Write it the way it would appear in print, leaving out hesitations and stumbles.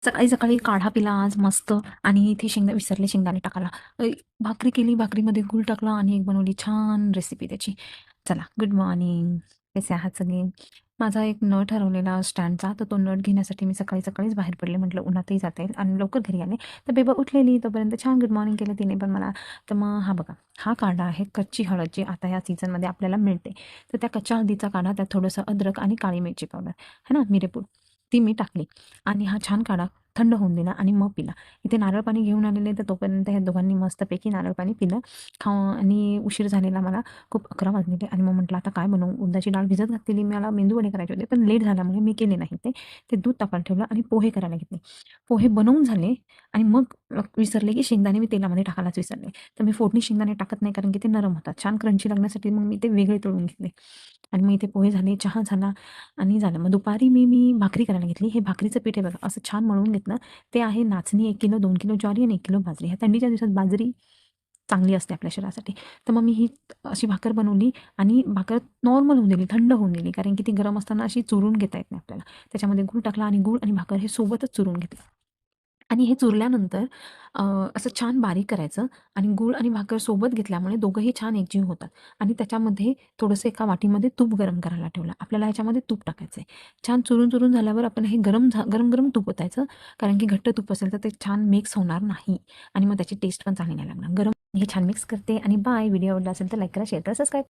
सकाळी सकाळी काढा पिला आज मस्त. आणि इथे विसरले शेंगदाणे टाकायला. भाकरी केली, भाकरीमध्ये गूळ टाकला आणि एक बनवली छान रेसिपी त्याची. चला, गुड मॉर्निंग. कसे आहात सगळे? माझा एक नळ ठरवलेला स्टँडचा, तर तो नट घेण्यासाठी मी सकाळी सकाळीच बाहेर पडले. म्हटलं उन्हातही जाता येईल आणि लवकर घरी आले. तर बेबा उठलेली तोपर्यंत छान गुड मॉर्निंग केलं तिने पण मला. तर मग हा बघा, हा काढा आहे कच्ची हळद, जी आता या सीझनमध्ये आपल्याला मिळते. तर त्या कच्च्या हळदीचा काढा, त्यात थोडंसं अद्रक आणि काळी मिरची पावडर है ना, मिरेपूड, ती मी टाकली. आणि हा छान काढा थंड होऊन दिला आणि मग पिला. इथे नारळ पाणी घेऊन आलेले, तर तोपर्यंत ह्या दोघांनी मस्तपैकी नारळ पाणी पिलं. आणि उशीर झालेला मला, खूप 11 वाजलेले. आणि मग म्हटलं आता काय बनवू, उडदाची डाळ भिजत घातलेली, मला मेंदूवडे करायचे होते पण लेट झाल्यामुळे मी केले नाही. ते दूध तापायला ठेवलं आणि पोहे करायला घेतले. पोहे बनवून झाले आणि मग विसरले की शेंगदाणे मी तेलामध्ये टाकायलाच विसरले. तर मी फोडणी शेंगदाणे टाकत नाही, कारण की ते नरम होतात छान क्रंची लागण्यासाठी. मग मी ते वेगळे तळून घेतले आणि मग इथे पोहे झाले, चहा झाला आणि झालं. मग दुपारी मी भाकरी करायला घेतली. हे भाकरीचं पीठ आहे बघा, असं छान मळून घेतलं. ते आहे नाचणी 1 किलो, 2 किलो ज्वारी आणि 1 किलो बाजरी. ह्या थंडीच्या दिवसात बाजरी चांगली असते आपल्या शरीरासाठी. तर मग मी ही अशी भाकर बनवली आणि भाकर नॉर्मल होऊन दिली, थंड होऊन दिली, कारण की ती गरम असताना अशी चुरून घेता येत नाही आपल्याला. त्याच्यामध्ये गूळ टाकला आणि गूळ आणि भाकर हे सोबतच चुरून घेतलं. आणि हे चुरल्यानंतर असं छान बारीक करायचं आणि गूळ आणि भाकर सोबत घेतल्यामुळे दोघंही छान एकजीव होतात. आणि त्याच्यामध्ये थोडंसं एका वाटीमध्ये तूप गरम करायला ठेवलं. आपल्याला ह्याच्यामध्ये तूप टाकायचं आहे. छान चुरून चुरून झाल्यावर आपण हे गरम गरम तूप ओतायचं, कारण की घट्ट तूप असेल तर ते छान मिक्स होणार नाही आणि मग त्याची टेस्ट पण चांगली नाही लागणार. गरम हे छान मिक्स करते आणि बाय. व्हिडिओ आवडला असेल तर लाईक करा, शेअर करा, सबस्क्राईब.